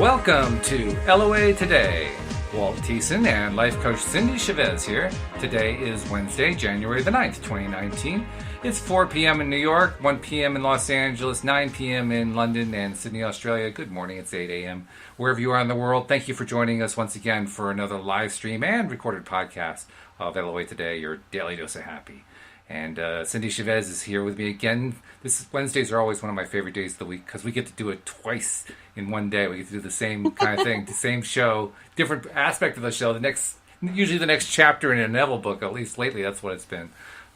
Welcome to LOA Today. Walt Thiessen and life coach Cindy Chavez here. Today is Wednesday, January the 9th, 2019. It's 4 p.m. in New York, 1 p.m. in Los Angeles, 9 p.m. in London and Sydney, Australia. Good morning, it's 8 a.m. Wherever you are in the world, thank you for joining us once again for another live stream and recorded podcast of LOA Today, your daily dose of happy. And Cindy Chavez is here with me again. Wednesdays are always one of my favorite days of the week because we get to do it twice in one day. We get to do the same kind of thing, the same show, different aspect of the show. Usually the next chapter in a Neville book. At least lately, that's what it's been.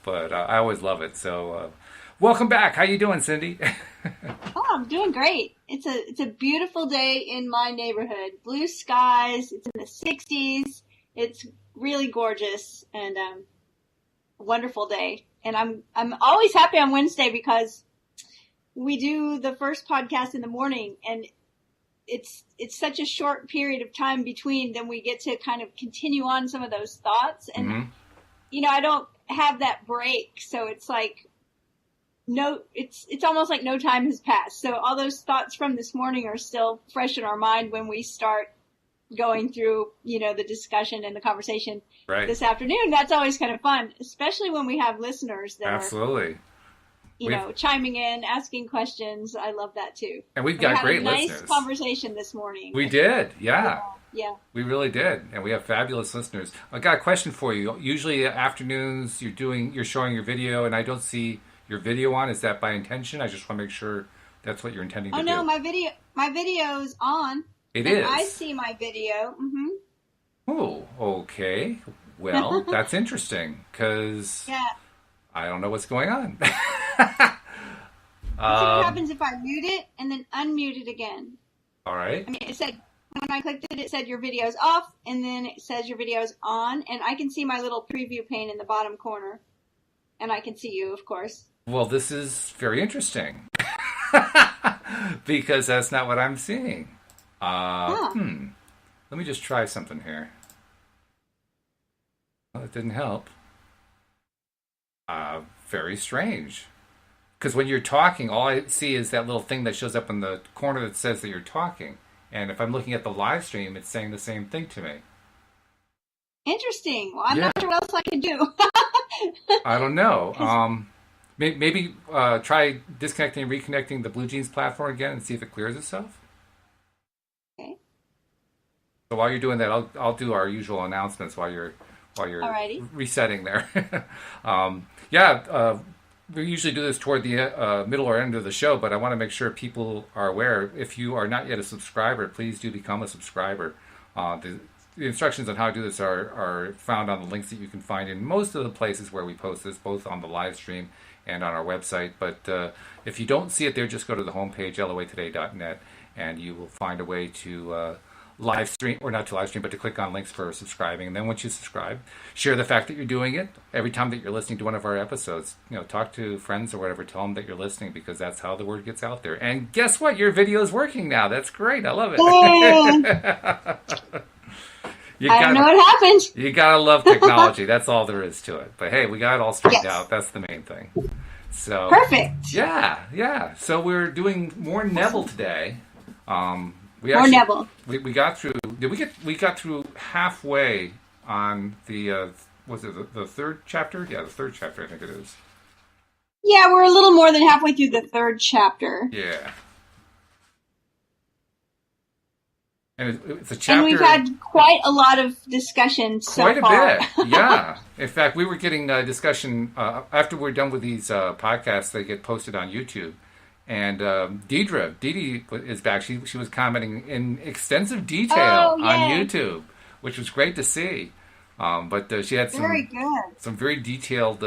But I always love it. So, welcome back. How you doing, Cindy? I'm doing great. It's a beautiful day in my neighborhood. Blue skies. It's in the 60s. It's really gorgeous and wonderful day. And I'm always happy on Wednesday because we do the first podcast in the morning, and it's such a short period of time between. Then we get to kind of continue on some of those thoughts, and I don't have that break, so it's like it's almost like no time has passed. So all those thoughts from this morning are still fresh in our mind when we start going through, the discussion and the conversation this afternoon. That's always kind of fun, especially when we have listeners that Absolutely. are, chiming in, asking questions. I love that too. And we've got great listeners. Nice conversation this morning. We did, yeah. Yeah. We really did. And we have fabulous listeners. I got a question for you. Usually afternoons you're showing your video and I don't see your video on. Is that by intention? I just want to make sure that's what you're intending to do. Oh no, my video's on. It is. I see my video. Mm-hmm. Oh, okay. Well, that's interesting because I don't know what's going on. See what happens if I mute it and then unmute it again. All right. I mean, it said when I clicked it, it said your video's off, and then it says your video's on, and I can see my little preview pane in the bottom corner, and I can see you, of course. Well, this is very interesting because that's not what I'm seeing. Let me just try something here. Well, it didn't help. Very strange. Because when you're talking, all I see is that little thing that shows up in the corner that says that you're talking. And if I'm looking at the live stream, it's saying the same thing to me. Interesting. Well, I'm not sure what else I can do. I don't know. Maybe try disconnecting and reconnecting the Blue Jeans platform again and see if it clears itself. Okay. So while you're doing that, I'll do our usual announcements while you're Alrighty. resetting there. We usually do this toward the middle or end of the show, but I want to make sure people are aware. If you are not yet a subscriber, please do become a subscriber. The instructions on how to do this are found on the links that you can find in most of the places where we post this, both on the live stream and on our website. But if you don't see it there, just go to the homepage, loatoday.net, and you will find a way to live stream, or not to live stream, but to click on links for subscribing. And then once you subscribe, share the fact that you're doing it. Every time that you're listening to one of our episodes, talk to friends or whatever, tell them that you're listening, because that's how the word gets out there. And guess what? Your video is working now. That's great. I love it. I don't know what happened. You gotta love technology. That's all there is to it. But hey, we got it all straightened out. That's the main thing. So perfect. Yeah. So we're doing more Neville today. We got through. We got through halfway on the was it the third chapter? Yeah, the third chapter, I think it is. Yeah, we're a little more than halfway through the third chapter. Yeah. And it's a chapter. And we've had quite a lot of discussion so far. Quite a bit, yeah. In fact, we were getting discussion after we're done with these podcasts. They get posted on YouTube. And Didi is back. She was commenting in extensive detail on YouTube, which was great to see. But she had some very detailed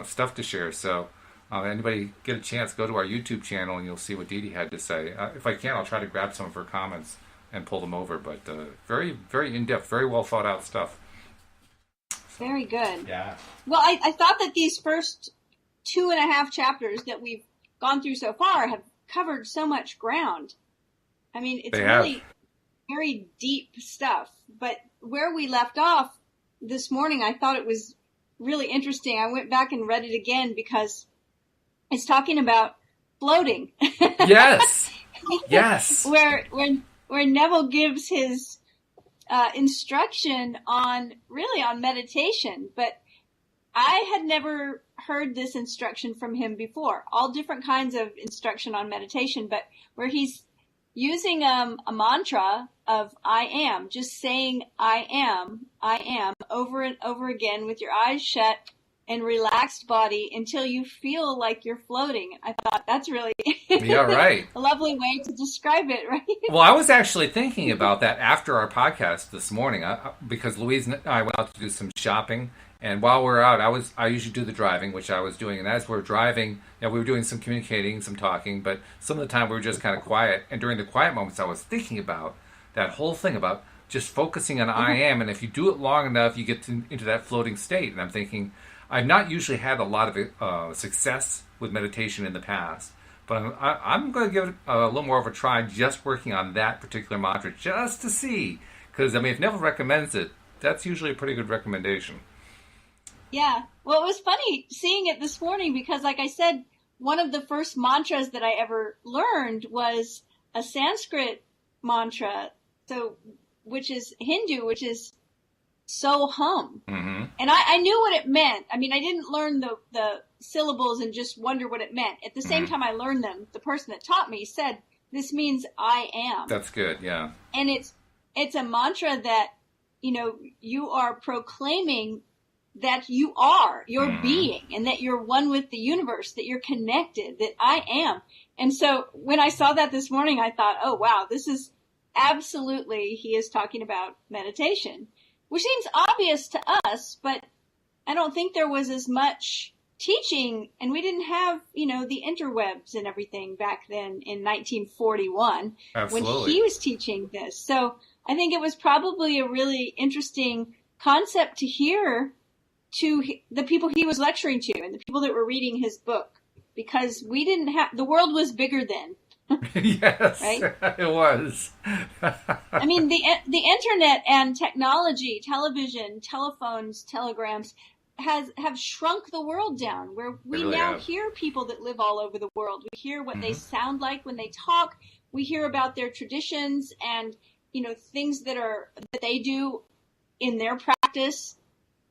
stuff to share. So anybody get a chance, go to our YouTube channel and you'll see what Didi had to say. If I can, I'll try to grab some of her comments and pull them over. But very, very in-depth, very well thought out stuff. Very good. Yeah. Well, I thought that these first 2.5 chapters that we've gone through so far have covered so much ground. I mean, it's really very deep stuff. But where we left off this morning, I thought it was really interesting. I went back and read it again because it's talking about floating. Yes. Yes. When where Neville gives his instruction on meditation, but I had never heard this instruction from him before. All different kinds of instruction on meditation, but where he's using a mantra of I am, just saying I am over and over again with your eyes shut and relaxed body until you feel like you're floating. I thought that's really yeah, right. a lovely way to describe it, right? Well, I was actually thinking about that after our podcast this morning because Louise and I went out to do some shopping. And while we're out, I usually do the driving, which I was doing. And as we're driving, we were doing some communicating, some talking, but some of the time we were just kind of quiet. And during the quiet moments, I was thinking about that whole thing about just focusing on I am. And if you do it long enough, you get into that floating state. And I'm thinking, I've not usually had a lot of success with meditation in the past, but I'm going to give it a little more of a try, just working on that particular mantra, just to see. Because, if Neville recommends it, that's usually a pretty good recommendation. Yeah. Well, it was funny seeing it this morning because, like I said, one of the first mantras that I ever learned was a Sanskrit mantra, which is Hindu, which is so hum. Mm-hmm. And I knew what it meant. I didn't learn the syllables and just wonder what it meant. At the same time I learned them, the person that taught me said, this means I am. That's good, yeah. And it's a mantra that, you are proclaiming that you are your being and that you're one with the universe, that you're connected, that I am. And so when I saw that this morning, I thought, oh, wow, this is absolutely, he is talking about meditation, which seems obvious to us, but I don't think there was as much teaching, and we didn't have, the interwebs and everything back then in 1941 Absolutely. When he was teaching this. So I think it was probably a really interesting concept to hear to the people he was lecturing to and the people that were reading his book, because we didn't have, the world was bigger then. Yes, right? It was. The internet and technology, television, telephones, telegrams have shrunk the world down, where we really now hear people that live all over the world. We hear what they sound like when they talk. We hear about their traditions and, things that they do in their practice.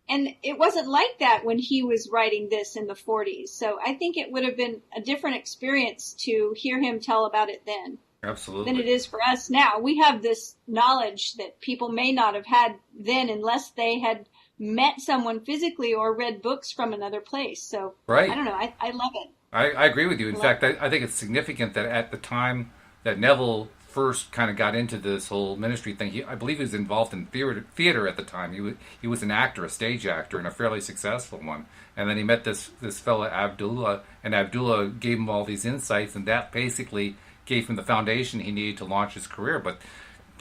And it wasn't like that when he was writing this in the 40s. So I think it would have been a different experience to hear him tell about it then. Absolutely. Than it is for us now. We have this knowledge that people may not have had then unless they had met someone physically or read books from another place. So right. I don't know. I love it. I agree with you. In fact, I think it's significant that at the time that Neville first kind of got into this whole ministry thing, I believe he was involved in theater at the time. He was an actor, a stage actor, and a fairly successful one. And then he met this fellow Abdullah, and Abdullah gave him all these insights, and that basically gave him the foundation he needed to launch his career. But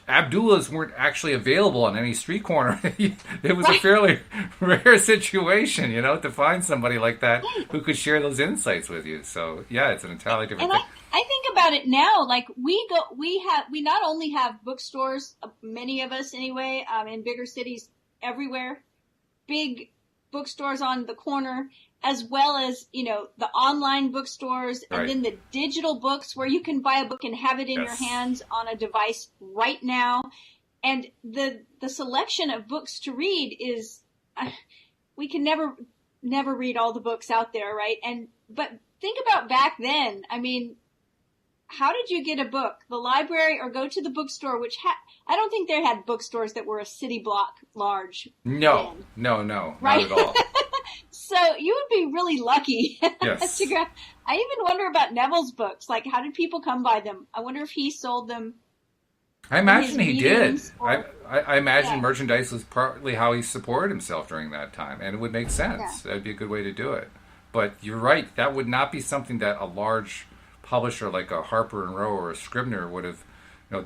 Abdullahs weren't actually available on any street corner. It was a fairly rare situation, to find somebody like that who could share those insights with you. So yeah, it's an entirely different thing. I think about it now, like we not only have bookstores, many of us anyway, in bigger cities everywhere, big bookstores on the corner, as well as, the online bookstores, and then the digital books where you can buy a book and have it in your hands on a device right now. And the selection of books to read is, we can never read all the books out there, right? But think about back then. How did you get a book? The library, or go to the bookstore, which I don't think they had bookstores that were a city block large. No, right? Not at all. So you would be really lucky to grab. I even wonder about Neville's books. Like, how did people come by them? I wonder if he sold them. I imagine he did. I imagine merchandise was partly how he supported himself during that time, and it would make sense. Yeah. That'd be a good way to do it. But you're right. That would not be something that a large publisher like a Harper and Row or a Scribner would have,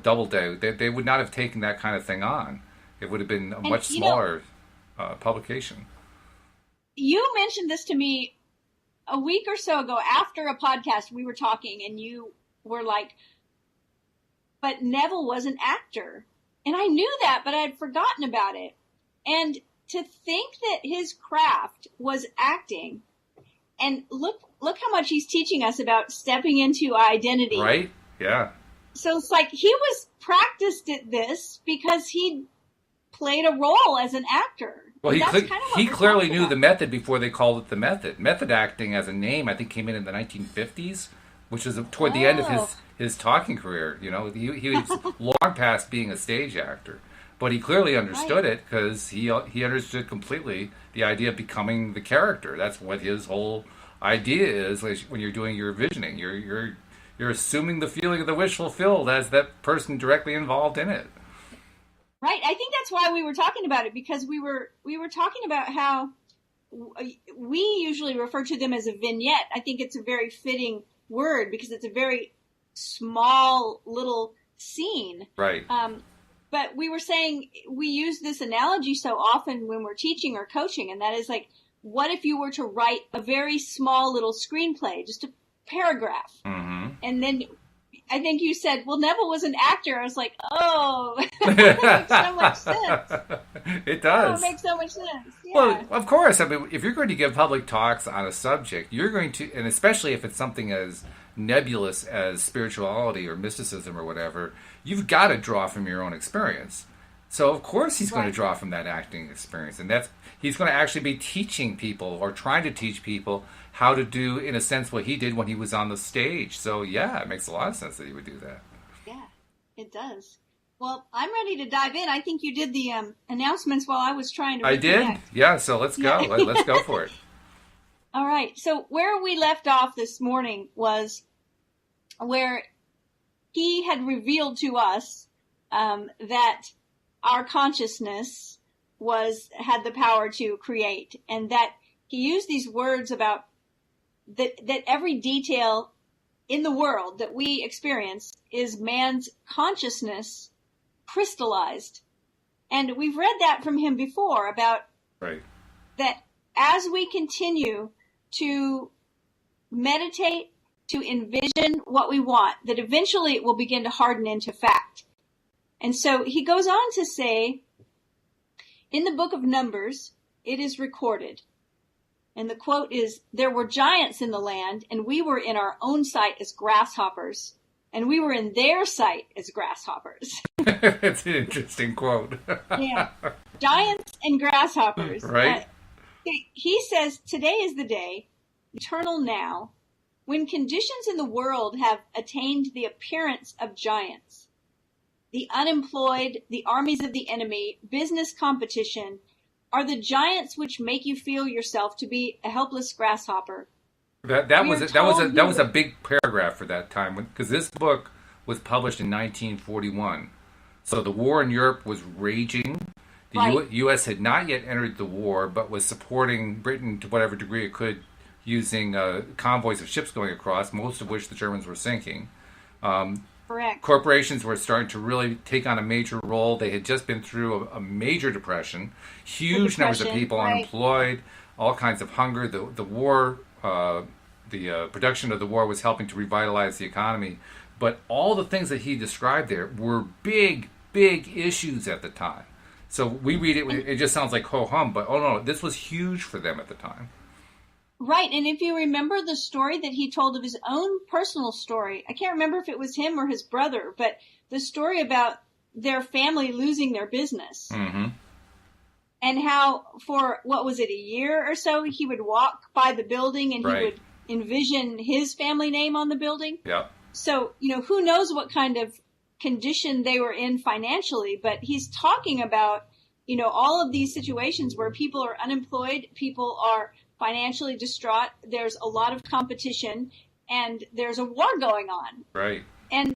Doubleday. They would not have taken that kind of thing on. It would have been a much smaller publication. You mentioned this to me a week or so ago after a podcast. We were talking, and you were like, but Neville was an actor. And I knew that, but I had forgotten about it. And to think that his craft was acting, and look how much he's teaching us about stepping into identity. Right? Yeah. So it's like he was practiced at this because he played a role as an actor. Well, he clearly knew about. the method before they called it the method. Method acting as a name, I think, came in the 1950s, which was toward the end of his talking career. You know, he was long past being a stage actor, but he clearly understood it because he understood completely the idea of becoming the character. That's what his whole idea is. Like, when you're doing your visioning, you're assuming the feeling of the wish fulfilled as that person directly involved in it. Right. I think that's why we were talking about it, because we were talking about how we usually refer to them as a vignette. I think it's a very fitting word because it's a very small little scene. Right. But we were saying we use this analogy so often when we're teaching or coaching, and that is like, what if you were to write a very small little screenplay, just a paragraph, and then I think you said, well, Neville was an actor. I was like, oh, that makes so much sense. It does. Oh, it makes so much sense. Yeah. Well, of course. I mean, if you're going to give public talks on a subject, you're going to, and especially if it's something as nebulous as spirituality or mysticism or whatever, you've got to draw from your own experience. So, of course, he's going to draw from that acting experience. And he's going to actually be teaching people or trying to teach people how to do, in a sense, what he did when he was on the stage. So, yeah, it makes a lot of sense that he would do that. Yeah, it does. Well, I'm ready to dive in. I think you did the announcements while I was trying to reconnect. I did? Yeah, so let's go. Let's go for it. All right. So where we left off this morning was where he had revealed to us that our consciousness had the power to create, and that he used these words about that every detail in the world that we experience is man's consciousness crystallized. And we've read that from him before about that as we continue to meditate, to envision what we want, that eventually it will begin to harden into fact. And so he goes on to say, in the book of Numbers, it is recorded. And the quote is, there were giants in the land, and we were in our own sight as grasshoppers, and we were in their sight as grasshoppers. It's an interesting quote. Yeah. Giants and grasshoppers. Right. He says, today is the day, eternal now, when conditions in the world have attained the appearance of giants. The unemployed, the armies of the enemy, business competition, are the giants which make you feel yourself to be a helpless grasshopper. That was a big paragraph for that time, because this book was published in 1941. So the war in Europe was raging. The U.S. had not yet entered the war, but was supporting Britain to whatever degree it could, using convoys of ships going across, most of which the Germans were sinking. Correct. Corporations were starting to really take on a major role. They had just been through a major depression, huge numbers of people unemployed, all kinds of hunger. The war, the production of the war was helping to revitalize the economy. But all the things that he described there were big, big issues at the time. So we read it, it just sounds like ho-hum, but oh no, this was huge for them at the time. Right, and if you remember the story that he told of his own personal story, I can't remember if it was him or his brother, but the story about their family losing their business. Mm-hmm. And how for, what was it, a year or so, he would walk by the building and he would envision his family name on the building. Yeah. So, who knows what kind of condition they were in financially, but he's talking about, all of these situations where people are unemployed, people are financially distraught, there's a lot of competition, and there's a war going on. Right. And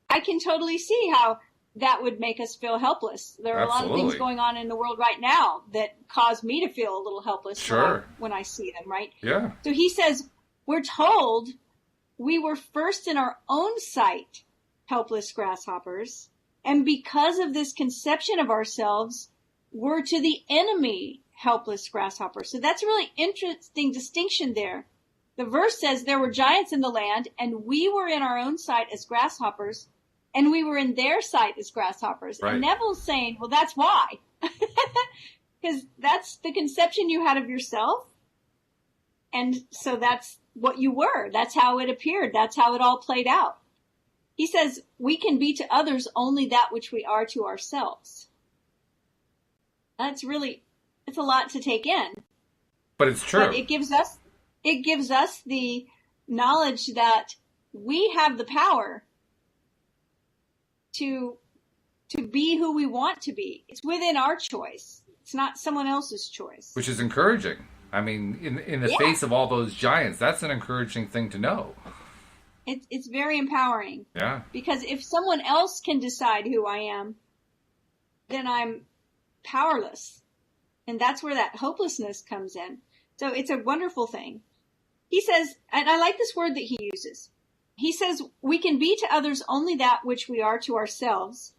I can totally see how that would make us feel helpless. There are a lot of things going on in the world right now that cause me to feel a little helpless when I see them, right? Yeah. So he says, we're told we were first in our own sight helpless grasshoppers, and because of this conception of ourselves, we're to the enemy helpless grasshoppers. So that's a really interesting distinction there. The verse says there were giants in the land, and we were in our own sight as grasshoppers, and we were in their sight as grasshoppers. Right. And Neville's saying, well, that's why. Because that's the conception you had of yourself. And so that's what you were. That's how it appeared. That's how it all played out. He says, we can be to others only that which we are to ourselves. It's a lot to take in. But it's true. But it gives us the knowledge that we have the power to be who we want to be. It's within our choice. It's not someone else's choice. Which is encouraging. I mean, in the face of all those giants, that's an encouraging thing to know. It's very empowering. Yeah. Because if someone else can decide who I am, then I'm powerless. And that's where that hopelessness comes in. So it's a wonderful thing. He says, and I like this word that he uses. He says, we can be to others only that which we are to ourselves.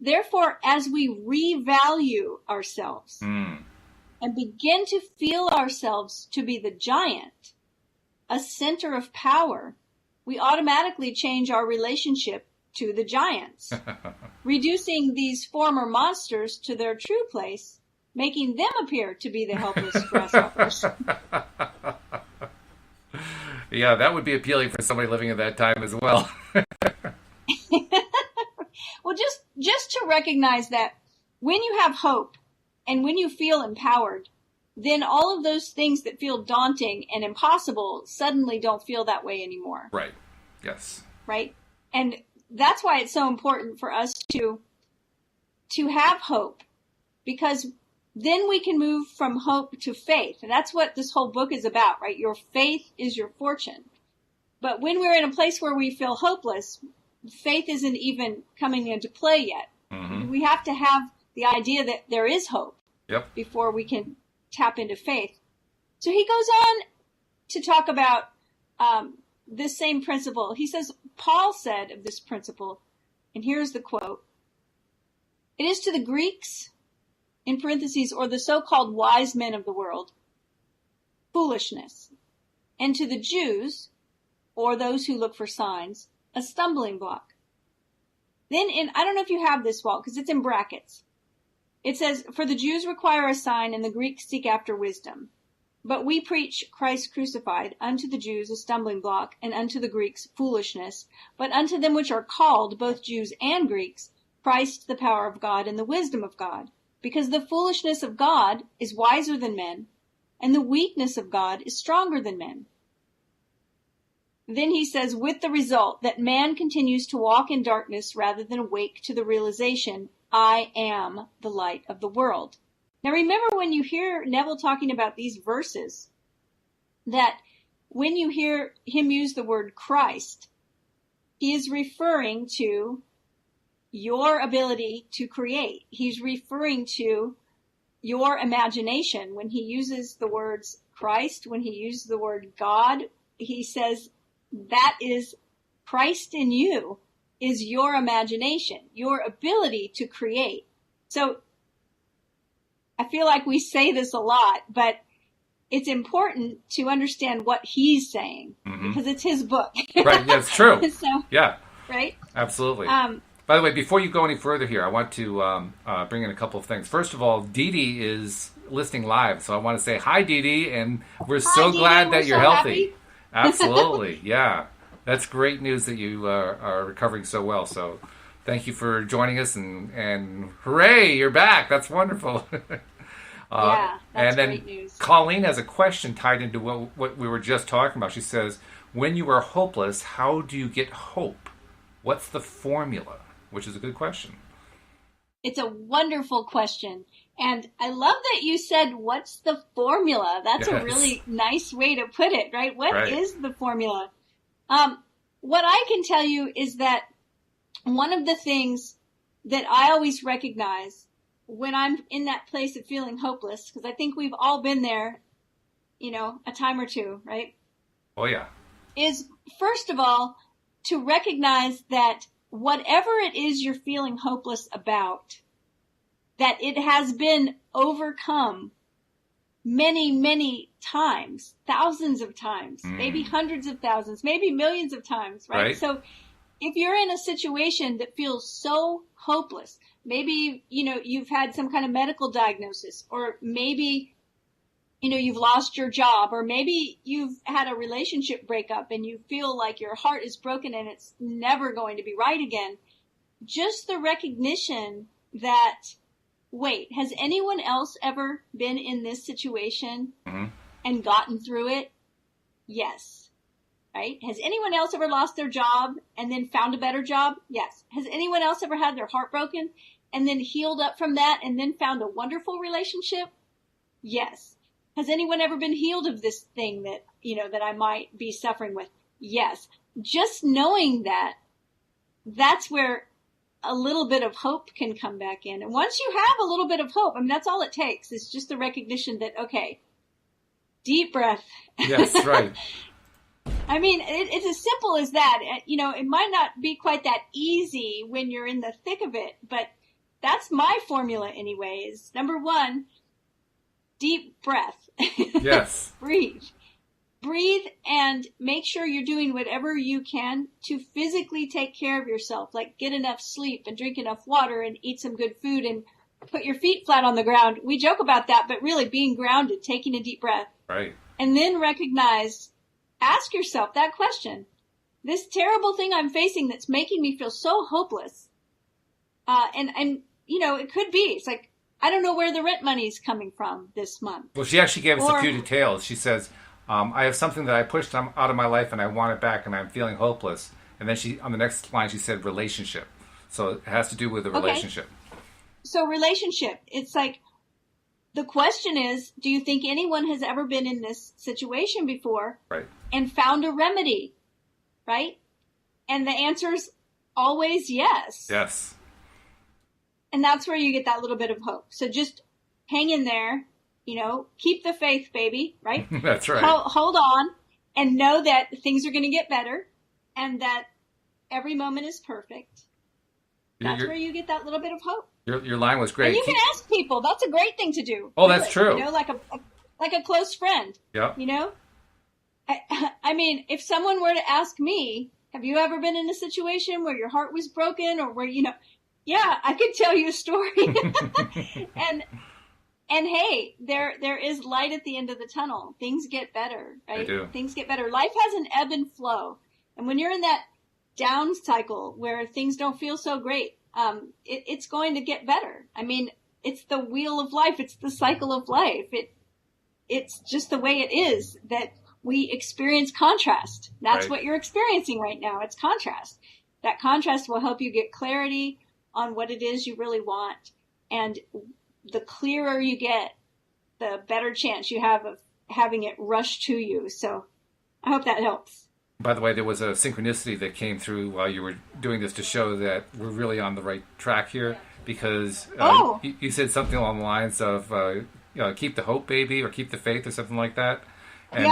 Therefore, as we revalue ourselves and begin to feel ourselves to be the giant, a center of power, we automatically change our relationship to the giants, reducing these former monsters to their true place, making them appear to be the helpless grasshoppers. Yeah, that would be appealing for somebody living at that time as well. Well, just to recognize that when you have hope and when you feel empowered, then all of those things that feel daunting and impossible suddenly don't feel that way anymore. Right. Yes. Right? And that's why it's so important for us to have hope, because then we can move from hope to faith. And that's what this whole book is about, right? Your faith is your fortune. But when we're in a place where we feel hopeless, faith isn't even coming into play yet. Mm-hmm. We have to have the idea that there is hope before we can tap into faith. So he goes on to talk about this same principle. He says, Paul said of this principle, and here's the quote, "It is to the Greeks, in parentheses, or the so-called wise men of the world, foolishness, and to the Jews, or those who look for signs, a stumbling block." Then I don't know if you have this, Walt, because it's in brackets. It says, "For the Jews require a sign and the Greeks seek after wisdom. But we preach Christ crucified, unto the Jews a stumbling block, and unto the Greeks foolishness. But unto them which are called, both Jews and Greeks, Christ the power of God and the wisdom of God. Because the foolishness of God is wiser than men, and the weakness of God is stronger than men." Then he says, with the result that man continues to walk in darkness rather than awake to the realization, I am the light of the world. Now remember, when you hear Neville talking about these verses, that when you hear him use the word Christ, he is referring to your ability to create. He's referring to your imagination. When he uses the words Christ, when he uses the word God, he says that is Christ in you is your imagination, your ability to create. So I feel like we say this a lot, but it's important to understand what he's saying because it's his book. Right, yeah, it's true. So, yeah. Right? Absolutely. By the way, before you go any further here, I want to bring in a couple of things. First of all, Dee Dee is listening live, so I want to say hi, Dee Dee, and we're so glad that you're healthy. Happy. Absolutely, yeah. That's great news that you are recovering so well. So thank you for joining us, and hooray, you're back. That's wonderful. Yeah, that's and then great news. Colleen has a question tied into what we were just talking about. She says, when you are hopeless, how do you get hope? What's the formula? Which is a good question. It's a wonderful question. And I love that you said, what's the formula? That's a really nice way to put it, right? What is the formula? What I can tell you is that one of the things that I always recognize when I'm in that place of feeling hopeless, because I think we've all been there, a time or two, right? Oh, yeah. Is, first of all, to recognize that whatever it is you're feeling hopeless about, that it has been overcome many, many times, thousands of times, maybe hundreds of thousands, maybe millions of times, right? So if you're in a situation that feels so hopeless, maybe, you've had some kind of medical diagnosis, or maybe you've lost your job, or maybe you've had a relationship breakup and you feel like your heart is broken and it's never going to be right again. Just the recognition that, wait, has anyone else ever been in this situation and gotten through it? Yes. Right? Has anyone else ever lost their job and then found a better job? Yes. Has anyone else ever had their heart broken and then healed up from that and then found a wonderful relationship? Yes. Has anyone ever been healed of this thing that, that I might be suffering with? Yes. Just knowing that, that's where a little bit of hope can come back in. And once you have a little bit of hope, I mean, that's all it takes. It's just the recognition that, okay, deep breath. Yes, right. I mean, it's as simple as that. It might not be quite that easy when you're in the thick of it, but that's my formula anyways. Number one, deep breath. Yes. Breathe. Breathe and make sure you're doing whatever you can to physically take care of yourself, like get enough sleep and drink enough water and eat some good food and put your feet flat on the ground. We joke about that, but really being grounded, taking a deep breath. Right. And then ask yourself that question. This terrible thing I'm facing that's making me feel so hopeless. And it could be, it's like, I don't know where the rent money's coming from this month. Well, she actually gave us a few details. She says, I have something that I pushed out of my life and I want it back and I'm feeling hopeless. And then on the next line, she said relationship. So it has to do with a relationship. So relationship, it's like, the question is, do you think anyone has ever been in this situation before? Right. And found a remedy, right? And the answer is always yes. Yes. And that's where you get that little bit of hope. So just hang in there, keep the faith, baby, right? That's right. Hold on and know that things are going to get better and that every moment is perfect. That's where you get that little bit of hope. Your line was great. And you can ask people. That's a great thing to do. Oh, really. That's true. Like a close friend. Yeah. I mean, if someone were to ask me, have you ever been in a situation where your heart was broken or where, yeah, I could tell you a story. and hey, there is light at the end of the tunnel. Things get better, right? They do. Things get better. Life has an ebb and flow. And when you're in that down cycle where things don't feel so great, it's going to get better. I mean, it's the wheel of life. It's the cycle of life. It's just the way it is that we experience contrast. That's what you're experiencing right now. It's contrast. That contrast will help you get clarity on what it is you really want. And the clearer you get, the better chance you have of having it rush to you. So I hope that helps. By the way, there was a synchronicity that came through while you were doing this to show that we're really on the right track here, because you said something along the lines of, keep the hope, baby, or keep the faith, or something like that. And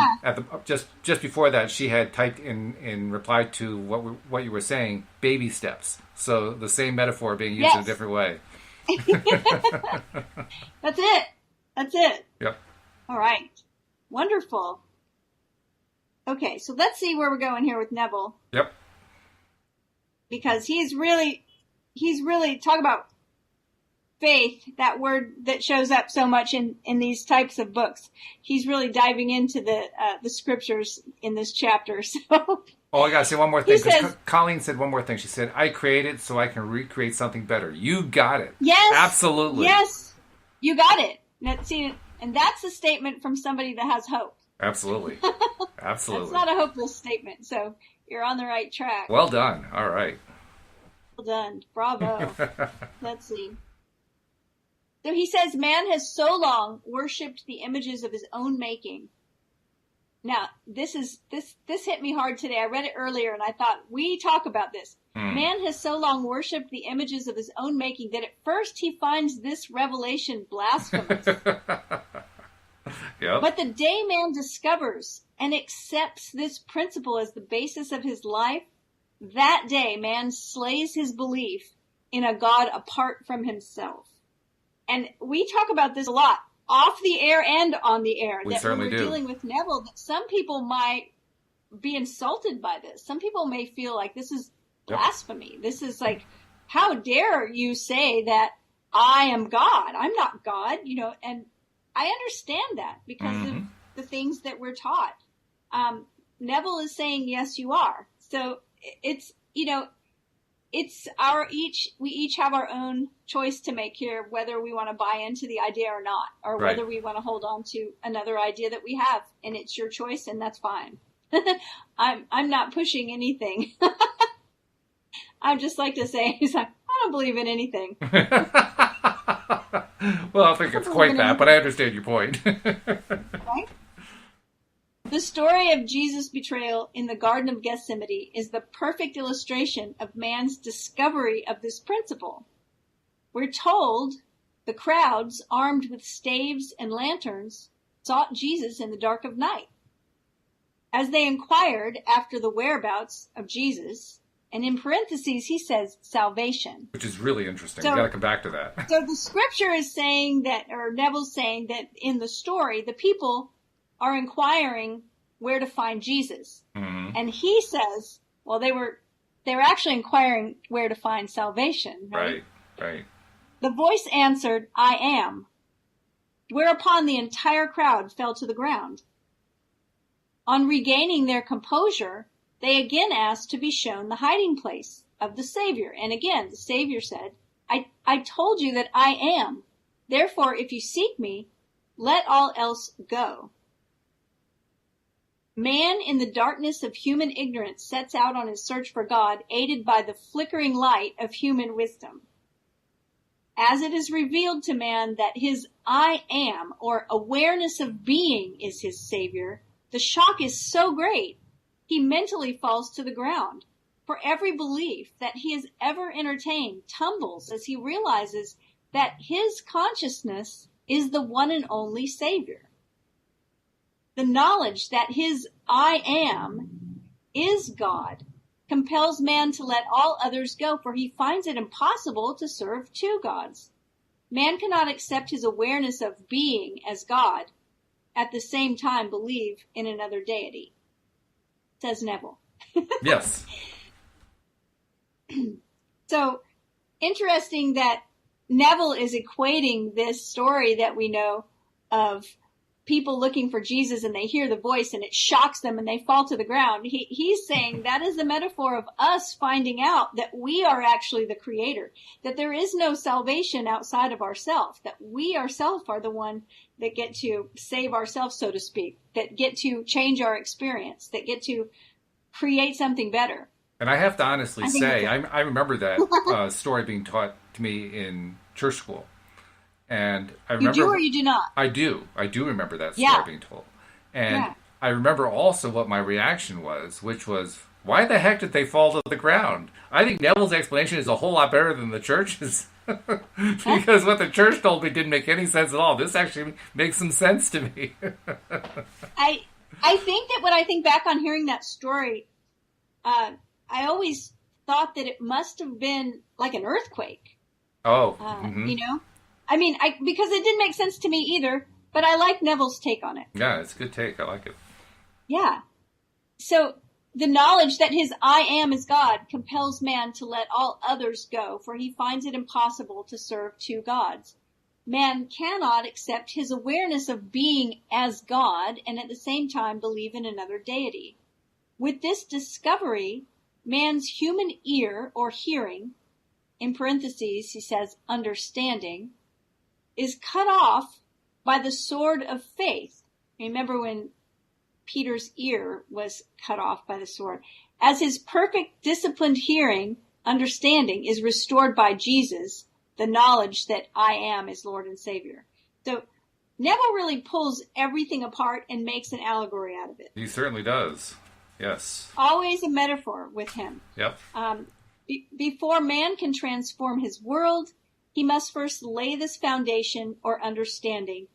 just before that, she had typed in reply to what you were saying, baby steps. So the same metaphor being used in a different way. That's it. Yep. All right. Wonderful. Okay, so let's see where we're going here with Neville. Yep. Because he's really talk about faith, that word that shows up so much in these types of books. He's really diving into the scriptures in this chapter. So I gotta say one more thing. Colleen said one more thing. She said, "I created so I can recreate something better." You got it. Yes, absolutely. Yes, you got it. And that's a statement from somebody that has hope. Absolutely. Absolutely. That's not a hopeless statement. So you're on the right track. Well done. All right. Well done. Bravo. Let's see. So he says, man has so long worshipped the images of his own making. Now, this hit me hard today. I read it earlier and I thought, we talk about this. Man has so long worshipped the images of his own making that at first he finds this revelation blasphemous. Yep. But the day man discovers and accepts this principle as the basis of his life, that day man slays his belief in a God apart from himself. And we talk about this a lot, off the air and on the air. We certainly do. Dealing with Neville, that some people might be insulted by this. Some people may feel like this is blasphemy. This is like, how dare you say that I am God? I'm not God, and I understand that because of the things that we're taught. Neville is saying, yes, you are. So it's, we each have our own choice to make here, whether we want to buy into the idea or not, or whether we want to hold on to another idea that we have, and it's your choice, and that's fine. I'm not pushing anything. I just like to say, I don't believe in anything. Well, I think it's quite that, but I understand your point. Right? The story of Jesus' betrayal in the Garden of Gethsemane is the perfect illustration of man's discovery of this principle. We're told the crowds, armed with staves and lanterns, sought Jesus in the dark of night. As they inquired after the whereabouts of Jesus, and in parentheses, he says salvation. Which is really interesting. We've got to come back to that. So the scripture is saying that, or Neville's saying that in the story, the people are inquiring where to find Jesus. Mm-hmm. And he says, well, they were actually inquiring where to find salvation. Right. The voice answered, I am. Whereupon the entire crowd fell to the ground. On regaining their composure, they again asked to be shown the hiding place of the Savior. And again, the Savior said, I told you that I am. Therefore, if you seek me, let all else go. Man in the darkness of human ignorance sets out on his search for God, aided by the flickering light of human wisdom. As it is revealed to man that his I am, or awareness of being, is his Savior, the shock is so great, he mentally falls to the ground. For every belief that he has ever entertained tumbles as he realizes that his consciousness is the one and only Savior. The knowledge that his I am is God compels man to let all others go, for he finds it impossible to serve two gods. Man cannot accept his awareness of being as God, at the same time believe in another deity, says Neville. Yes. So, interesting that Neville is equating this story that we know of people looking for Jesus and they hear the voice and it shocks them and they fall to the ground. He's saying that is a metaphor of us finding out that we are actually the creator, that there is no salvation outside of ourselves, that we ourselves are the one that get to save ourselves, so to speak, that get to change our experience, that get to create something better. And I have to honestly say, I remember that story being taught to me in church school. And I remember, you do or you do not? I do. I do remember that story being told. And I remember also what my reaction was, which was, why the heck did they fall to the ground? I think Neville's explanation is a whole lot better than the church's. Because what the church told me didn't make any sense at all. This actually makes some sense to me. I think that when I think back on hearing that story, I always thought that it must have been like an earthquake. Oh. You know? I mean, because it didn't make sense to me either, but I like Neville's take on it. Yeah, it's a good take. I like it. Yeah. So the knowledge that his I am is God compels man to let all others go, for he finds it impossible to serve two gods. Man cannot accept his awareness of being as God and at the same time believe in another deity. With this discovery, man's human ear or hearing, in parentheses, he says understanding, is cut off by the sword of faith. Remember when Peter's ear was cut off by the sword. As his perfect disciplined hearing, understanding is restored by Jesus, the knowledge that I am his Lord and Savior. So Neville really pulls everything apart and makes an allegory out of it. He certainly does. Yes. Always a metaphor with him. Yep. Before man can transform his world, he must first lay this foundation or understanding.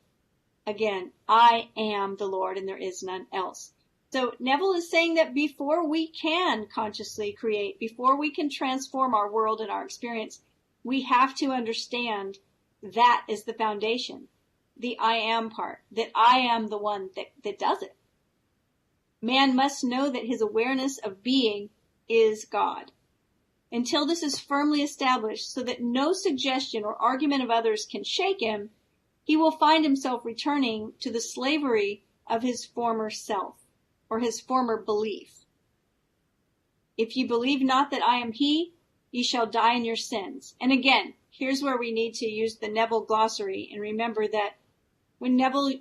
Again, I am the Lord and there is none else. So Neville is saying that before we can consciously create, before we can transform our world and our experience, we have to understand that is the foundation, the I am part, that I am the one that does it. Man must know that his awareness of being is God. Until this is firmly established so that no suggestion or argument of others can shake him, he will find himself returning to the slavery of his former self, or his former belief. If ye believe not that I am he, ye shall die in your sins. And again, here's where we need to use the Neville glossary and remember that when Neville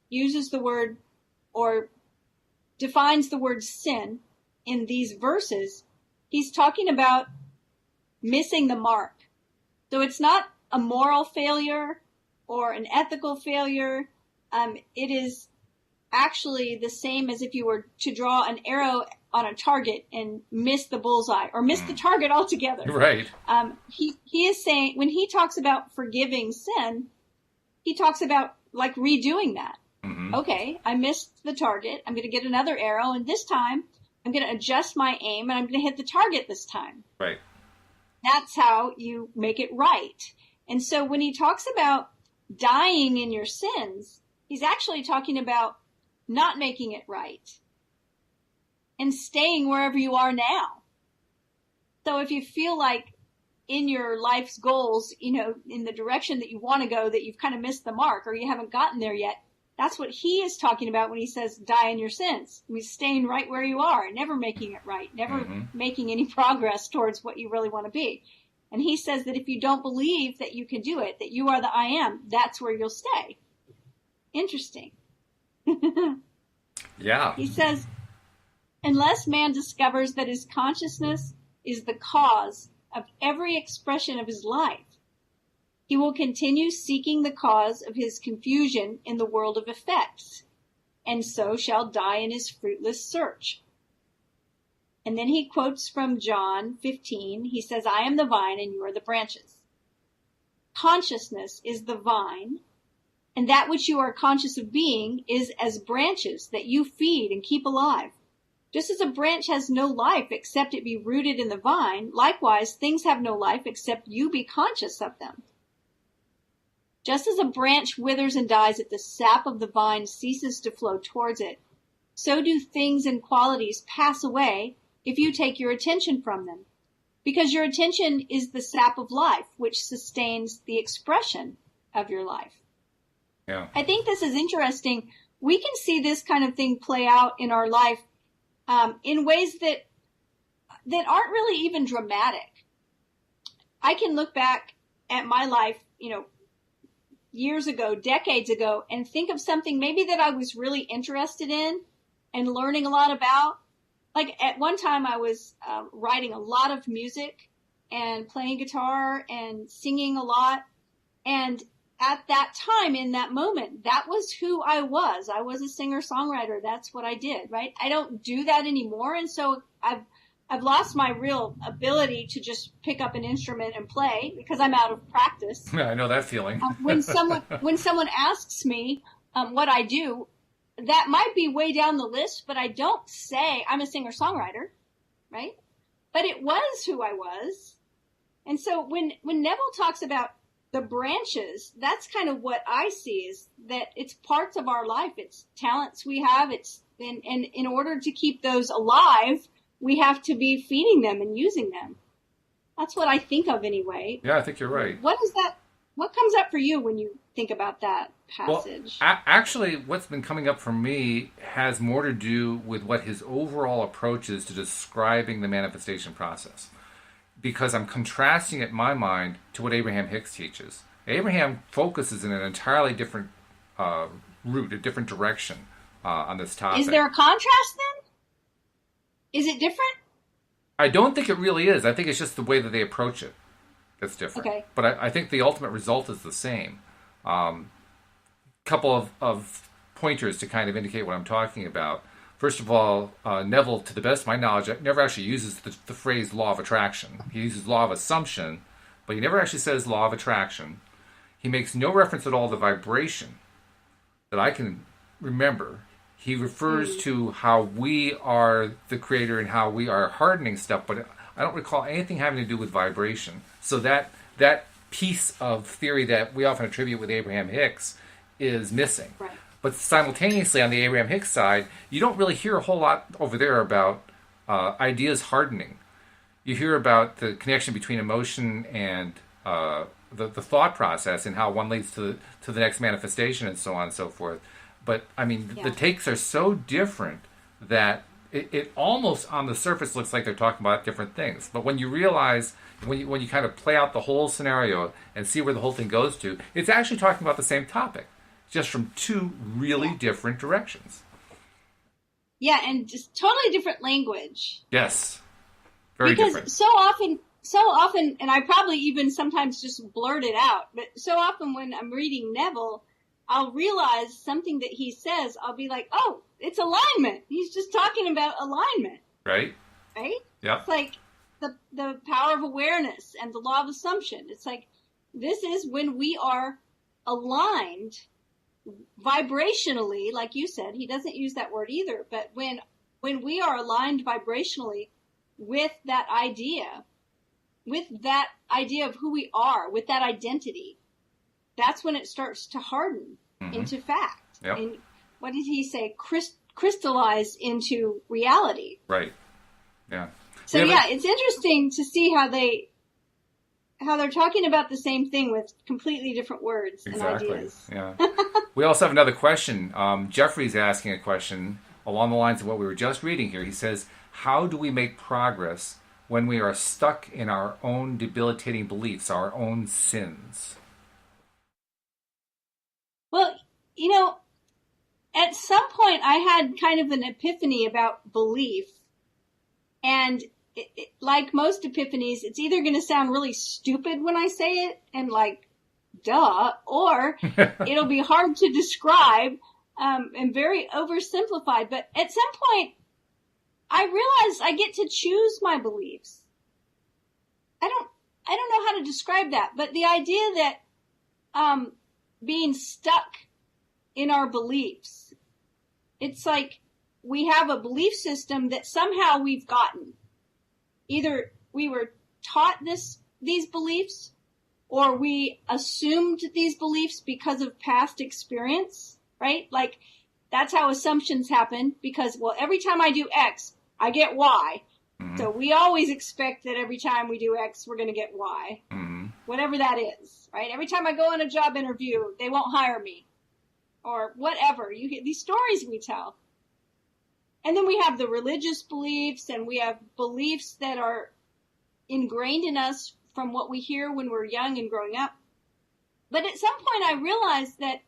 uses the word or defines the word sin in these verses, he's talking about missing the mark. So it's not a moral failure or an ethical failure. It is actually the same as if you were to draw an arrow on a target and miss the bullseye or miss the target altogether. Right. He is saying, when he talks about forgiving sin, he talks about like redoing that. Mm-hmm. Okay, I missed the target. I'm going to get another arrow, and this time I'm going to adjust my aim, and I'm going to hit the target this time. Right. That's how you make it right. And so when he talks about dying in your sins, he's actually talking about not making it right and staying wherever you are now. So if you feel like in your life's goals, you know, in the direction that you want to go, that you've kind of missed the mark or you haven't gotten there yet, that's what he is talking about when he says die in your sins. I mean, staying right where you are, never making it right, never making any progress towards what you really want to be. And he says that if you don't believe that you can do it, that you are the I am, that's where you'll stay. Interesting. Yeah. He says, unless man discovers that his consciousness is the cause of every expression of his life, he will continue seeking the cause of his confusion in the world of effects, and so shall die in his fruitless search. And then he quotes from John 15. He says, I am the vine and you are the branches. Consciousness is the vine, and that which you are conscious of being is as branches that you feed and keep alive. Just as a branch has no life except it be rooted in the vine, likewise things have no life except you be conscious of them. Just as a branch withers and dies if the sap of the vine ceases to flow towards it, so do things and qualities pass away if you take your attention from them, because your attention is the sap of life, which sustains the expression of your life. Yeah. I think this is interesting. We can see this kind of thing play out in our life in ways that aren't really even dramatic. I can look back at my life, you know, years ago, decades ago, and think of something maybe that I was really interested in and learning a lot about. Like at one time I was writing a lot of music and playing guitar and singing a lot. And at that time, in that moment, that was who I was. I was a singer-songwriter. That's what I did, right? I don't do that anymore. And so I've lost my real ability to just pick up an instrument and play because I'm out of practice. Yeah, I know that feeling. When someone asks me what I do, that might be way down the list, but I don't say I'm a singer-songwriter, right? But it was who I was. And so when Neville talks about the branches, that's kind of what I see, is that it's parts of our life. It's talents we have. And in order to keep those alive, we have to be feeding them and using them. That's what I think of anyway. Yeah, I think you're right. What comes up for you when you think about that passage? Well, actually, what's been coming up for me has more to do with what his overall approach is to describing the manifestation process. Because I'm contrasting it in my mind to what Abraham Hicks teaches. Abraham focuses in an entirely different route, a different direction on this topic. Is there a contrast then? Is it different? I don't think it really is. I think it's just the way that they approach it that's different. Okay. But I think the ultimate result is the same. Couple of pointers to kind of indicate what I'm talking about. First of all, Neville, to the best of my knowledge, never actually uses the phrase law of attraction. He uses law of assumption, but he never actually says law of attraction. He makes no reference at all to vibration that I can remember. He refers to how we are the creator and how we are hardening stuff, but I don't recall anything having to do with vibration. So that piece of theory that we often attribute with Abraham Hicks is missing. Right. But simultaneously, on the Abraham Hicks side, you don't really hear a whole lot over there about ideas hardening. You hear about the connection between emotion and the thought process and how one leads to the next manifestation and so on and so forth. But I mean, the takes are so different that it almost on the surface looks like they're talking about different things. But when you realize, when you kind of play out the whole scenario and see where the whole thing goes to, it's actually talking about the same topic, just from two really different directions. Yeah, and just totally different language. Yes, very different. Because so often, and I probably even sometimes just blurt it out, but so often when I'm reading Neville, I'll realize something that he says, I'll be like, oh, it's alignment. He's just talking about alignment. Right? Right? Yeah. It's like the power of awareness and the law of assumption. It's like, this is when we are aligned vibrationally, like you said. He doesn't use that word either, but when we are aligned vibrationally with that idea of who we are, with that identity, that's when it starts to harden into fact. Yep. And what did he say? Crystallize into reality. Right. Yeah. So it's interesting to see how they're talking about the same thing with completely different words and ideas. Yeah. We also have another question. Jeffrey's asking a question along the lines of what we were just reading here. He says, how do we make progress when we are stuck in our own debilitating beliefs, our own sins? Well, at some point I had kind of an epiphany about belief. And like most epiphanies, it's either going to sound really stupid when I say it and like, duh, or it'll be hard to describe and very oversimplified. But at some point, I realized I get to choose my beliefs. I don't know how to describe that, but the idea that being stuck in our beliefs, it's like we have a belief system that somehow we've gotten. Either we were taught these beliefs, or we assumed these beliefs because of past experience, right? Like, that's how assumptions happen, because, well, every time I do X, I get Y. Mm-hmm. So we always expect that every time we do X, we're going to get Y. Mm-hmm. Whatever that is, right? Every time I go on a job interview, they won't hire me. Or whatever. You get these stories we tell. And then we have the religious beliefs, and we have beliefs that are ingrained in us from what we hear when we're young and growing up. But at some point I realized that,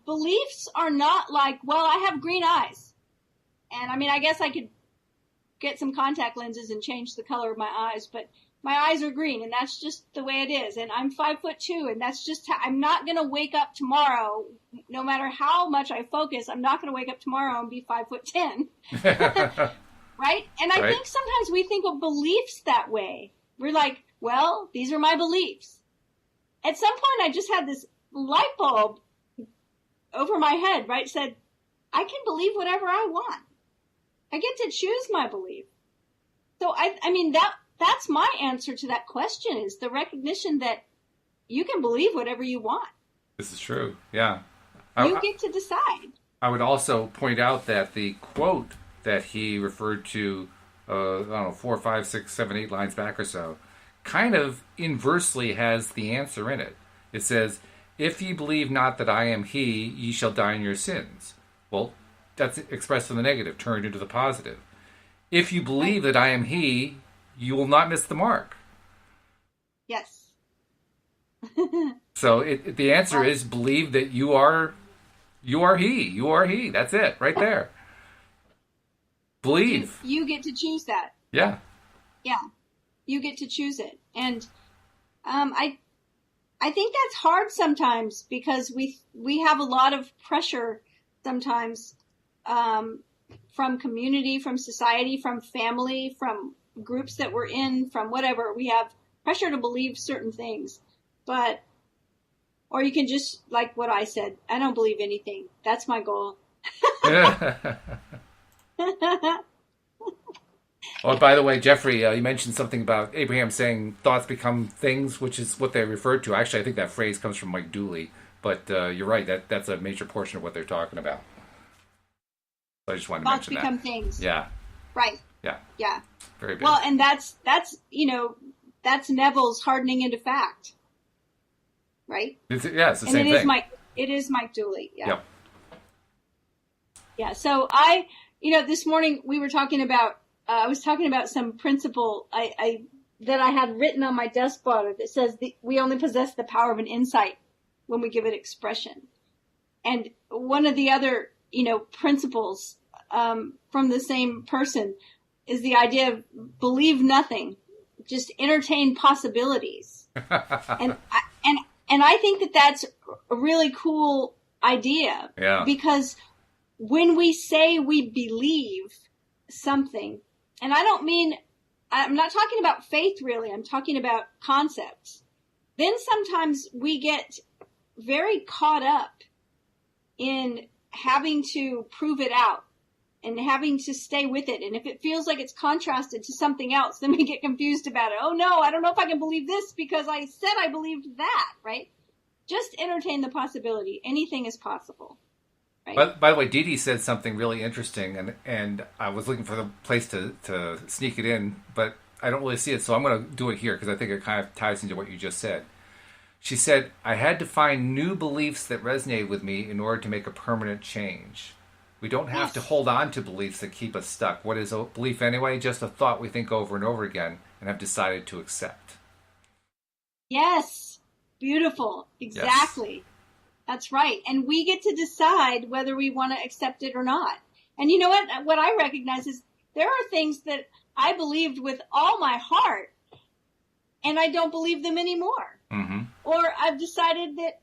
beliefs are not like, well, I have green eyes. And I mean, I guess I could get some contact lenses and change the color of my eyes, but my eyes are green, and that's just the way it is. And I'm 5'2", and that's just how, I'm not going to wake up tomorrow, no matter how much I focus, I'm not going to wake up tomorrow and be 5'10". Right? And I think sometimes we think of beliefs that way. We're like, well, these are my beliefs. At some point, I just had this light bulb over my head, right? Said, I can believe whatever I want. I get to choose my belief. So I mean, that's my answer to that question, is the recognition that you can believe whatever you want. This is true. Yeah. You get to decide. I would also point out that the quote that he referred to, I don't know, 4, 5, 6, 7, 8 lines back or so, kind of inversely has the answer in it. It says, if ye believe not that I am he, ye shall die in your sins. Well, that's expressed in the negative, turned into the positive. If you believe that I am he, you will not miss the mark. Yes. So the answer is believe that you are he. You are he. That's it, right there. Believe. You get to choose that. Yeah. Yeah. You get to choose it. And I think that's hard sometimes, because we have a lot of pressure sometimes from community, from society, from family, from groups that we're in, from whatever. We have pressure to believe certain things. Or you can just, like what I said, I don't believe anything. That's my goal. Oh, by the way, Jeffrey, you mentioned something about Abraham saying thoughts become things, which is what they referred to. Actually, I think that phrase comes from Mike Dooley, but you're right. That's a major portion of what they're talking about. So I just wanted to mention that. Thoughts become things. Yeah. Right. Yeah. Yeah. Very big. Well, and that's that's Neville's hardening into fact. Right? It's the same and thing. It is Mike Dooley. Yeah. Yep. Yeah. So this morning we were talking about, I was talking about some principle that I had written on my desk blotter that says we only possess the power of an insight when we give it expression. And one of the other, principles from the same person is the idea of believe nothing, just entertain possibilities. and I think that that's a really cool idea. Yeah. Because when we say we believe something, and I'm not talking about faith really, I'm talking about concepts. Then sometimes we get very caught up in having to prove it out and having to stay with it. And if it feels like it's contrasted to something else, then we get confused about it. Oh no, I don't know if I can believe this because I said I believed that, right? Just entertain the possibility. Anything is possible. Right? By the way, Dee Dee said something really interesting, and I was looking for the place to sneak it in, but I don't really see it, so I'm going to do it here because I think it kind of ties into what you just said. She said, I had to find new beliefs that resonated with me in order to make a permanent change. We don't have to hold on to beliefs that keep us stuck. What is a belief anyway? Just a thought we think over and over again and have decided to accept. Yes. Beautiful. Exactly. Yes. That's right. And we get to decide whether we want to accept it or not. And you know what? What I recognize is there are things that I believed with all my heart and I don't believe them anymore. Mm-hmm. Or I've decided that,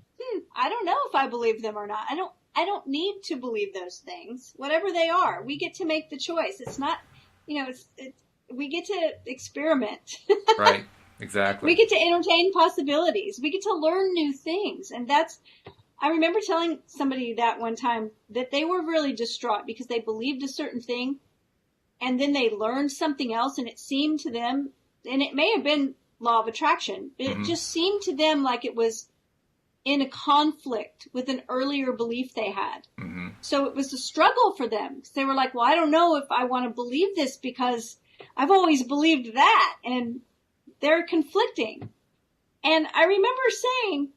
I don't know if I believe them or not. I don't need to believe those things, whatever they are. We get to make the choice. It's not, we get to experiment. Right. Exactly. We get to entertain possibilities. We get to learn new things. And I remember telling somebody that one time that they were really distraught because they believed a certain thing and then they learned something else and it seemed to them, and it may have been law of attraction, but it just seemed to them like it was in a conflict with an earlier belief they had. Mm-hmm. So it was a struggle for them because they were like, well, I don't know if I want to believe this because I've always believed that. And they're conflicting. And I remember saying,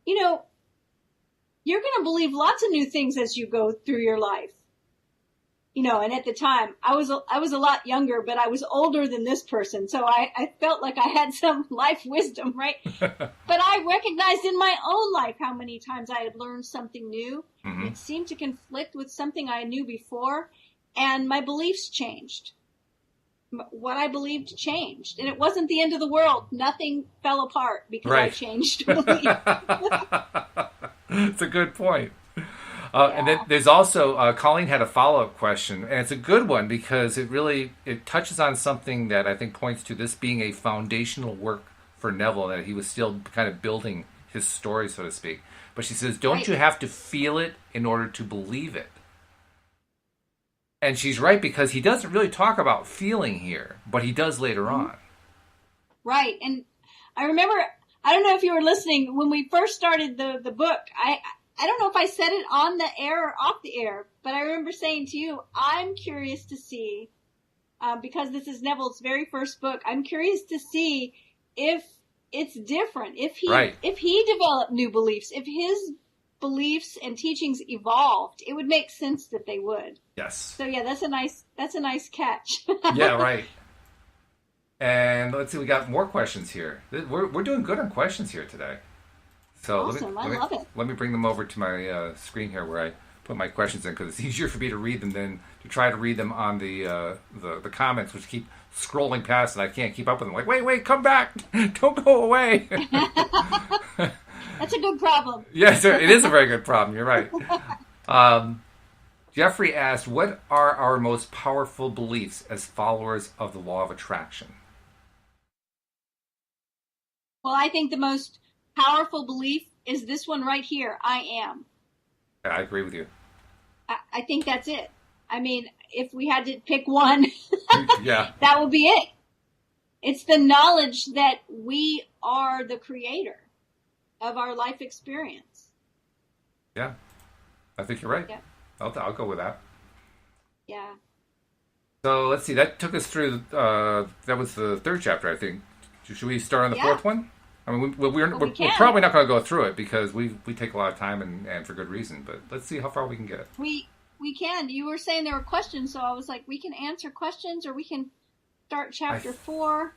you're going to believe lots of new things as you go through your life. And at the time I was a lot younger, but I was older than this person. So I felt like I had some life wisdom, right? But I recognized in my own life how many times I had learned something new. Mm-hmm. It seemed to conflict with something I knew before, and my beliefs changed. What I believed changed, and it wasn't the end of the world. Nothing fell apart because I changed belief. It's a good point. And then there's also Colleen had a follow-up question, and it's a good one because it touches on something that I think points to this being a foundational work for Neville, that he was still kind of building his story, so to speak. But she says, don't you have to feel it in order to believe it? And she's right, because he doesn't really talk about feeling here, but he does later on. Right. And I remember, I don't know if you were listening, when we first started the book, I don't know if I said it on the air or off the air, but I remember saying to you, I'm curious to see, because this is Neville's very first book, I'm curious to see if it's different, if he developed new beliefs, if his beliefs and teachings evolved, it would make sense that they would. Yes. So yeah, that's a nice catch. Yeah, right. And let's see, we got more questions here. We're doing good on questions here today. So awesome. I love it. Let me bring them over to my screen here where I put my questions in, because it's easier for me to read them than to try to read them on the comments, which keep scrolling past and I can't keep up with them. Like, wait, come back. Don't go away. That's a good problem. Yes, it is a very good problem. You're right. Jeffrey asked, what are our most powerful beliefs as followers of the law of attraction? Well, I think the most powerful belief is this one right here. I am. Yeah, I agree with you. I think that's it. I mean, if we had to pick one, yeah, that would be it. It's the knowledge that we are the creator of our life experience. Yeah, I think you're right. Yeah. I'll go with that. Yeah. So let's see. That took us through. That was the third chapter, I think. Should we start on the Yeah. fourth one? I mean, we're can. probably not going to go through it because we take a lot of time and for good reason. But let's see how far we can get. We can. You were saying there were questions, so I was like, we can answer questions, or we can start chapter 4.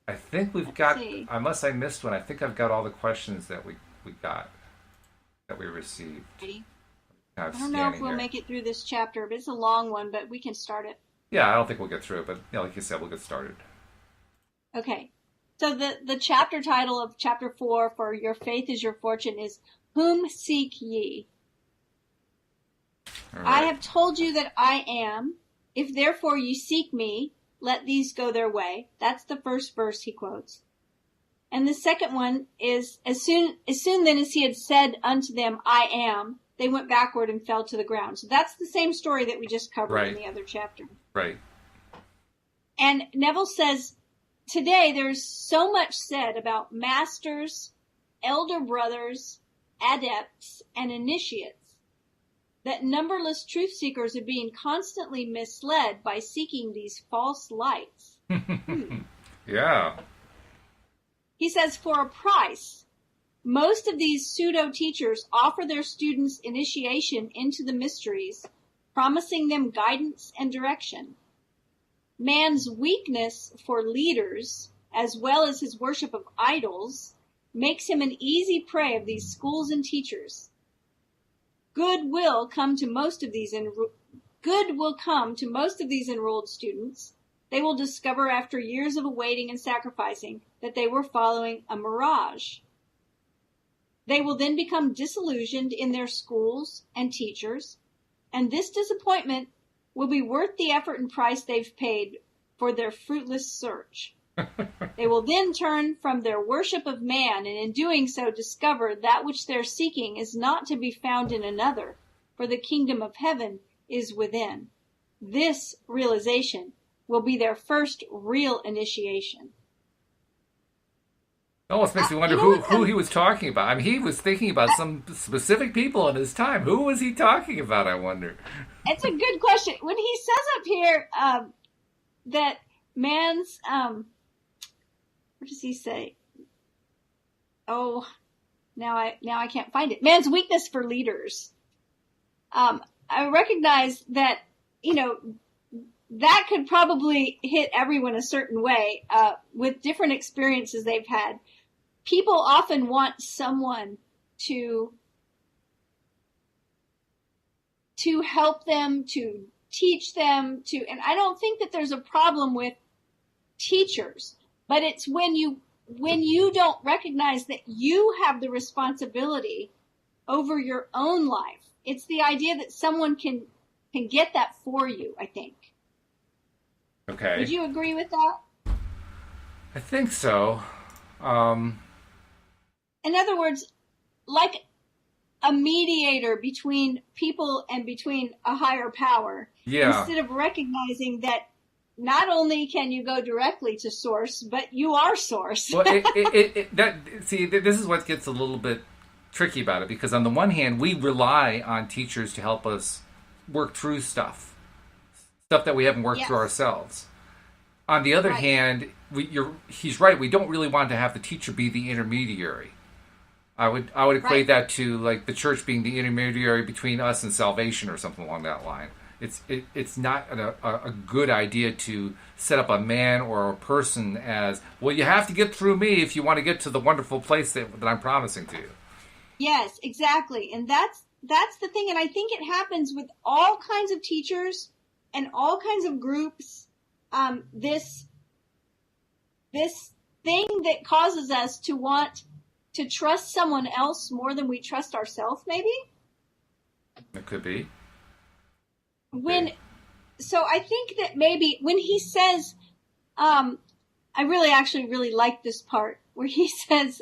I think we've unless I missed one, I think I've got all the questions that we got, that we received. I don't know if we'll make it through this chapter, but it's a long one, but we can start it. Yeah, I don't think we'll get through it, but like you said, we'll get started. Okay. So the chapter title of chapter 4 for Your Faith is Your Fortune is Whom Seek Ye? Right. I have told you that I am. If therefore you seek me, let these go their way. That's the first verse he quotes. And the second one is, as soon then as he had said unto them, I am, they went backward and fell to the ground. So that's the same story that we just covered in the other chapter. Right. And Neville says, today there's so much said about masters, elder brothers, adepts, and initiates that numberless truth seekers are being constantly misled by seeking these false lights. Yeah. He says, for a price, most of these pseudo-teachers offer their students initiation into the mysteries, promising them guidance and direction. Man's weakness for leaders, as well as his worship of idols, makes him an easy prey of these schools and teachers. Good will come to most of these enrolled students. They will discover after years of awaiting and sacrificing that they were following a mirage. They will then become disillusioned in their schools and teachers, and this disappointment will be worth the effort and price they've paid for their fruitless search. They will then turn from their worship of man, and in doing so discover that which they're seeking is not to be found in another, for the kingdom of heaven is within. This realization will be their first real initiation. It almost makes me wonder who he was talking about. I mean, he was thinking about some specific people in his time. Who was he talking about, I wonder? It's a good question. When he says up here that man's... what does he say? Oh, now I can't find it. Man's weakness for leaders. I recognize that, that could probably hit everyone a certain way, with different experiences they've had. People often want someone to help them, to teach them, and I don't think that there's a problem with teachers, but it's when you don't recognize that you have the responsibility over your own life. It's the idea that someone can get that for you, I think. Okay. Would you agree with that? I think so. In other words, like a mediator between people and between a higher power. Yeah. Instead of recognizing that not only can you go directly to source, but you are source. Well, this is what gets a little bit tricky about it, because on the one hand, we rely on teachers to help us work through stuff that we haven't worked through ourselves. On the other hand, he's right. We don't really want to have the teacher be the intermediary. I would equate that to like the church being the intermediary between us and salvation, or something along that line. It's not a good idea to set up a man or a person as, well, you have to get through me if you want to get to the wonderful place that I'm promising to you. Yes, exactly. And that's the thing. And I think it happens with all kinds of teachers and all kinds of groups. This thing that causes us to want to trust someone else more than we trust ourselves, maybe? It could be. So I think that maybe when he says, I really like this part where he says,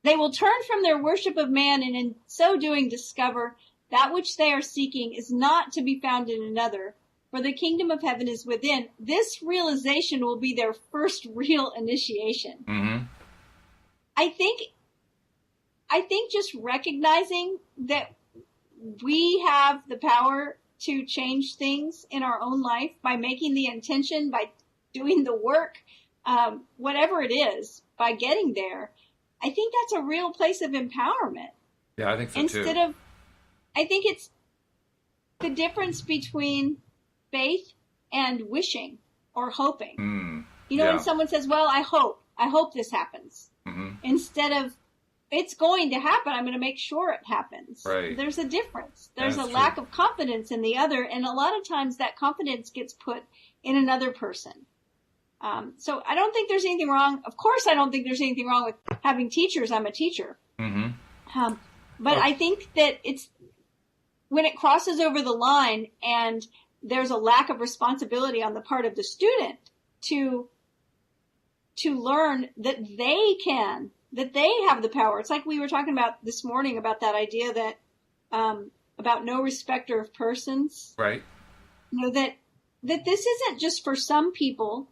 they will turn from their worship of man, and in so doing discover that which they are seeking is not to be found in another, for the kingdom of heaven is within. This realization will be their first real initiation. Mm-hmm. I think just recognizing that we have the power to change things in our own life by making the intention, by doing the work, whatever it is, by getting there, I think that's a real place of empowerment. Yeah, I think so too. I think it's the difference between faith and wishing or hoping. When someone says, well, I hope this happens. Instead of, it's going to happen, I'm going to make sure it happens. Right. There's a difference. There's a lack of confidence in the other, and a lot of times that confidence gets put in another person. So I don't think there's anything wrong. Of course, I don't think there's anything wrong with having teachers. I'm a teacher. But I think that it's when it crosses over the line and there's a lack of responsibility on the part of the student to learn that they have the power. It's like we were talking about this morning about that idea that about no respecter of persons. Right. That this isn't just for some people,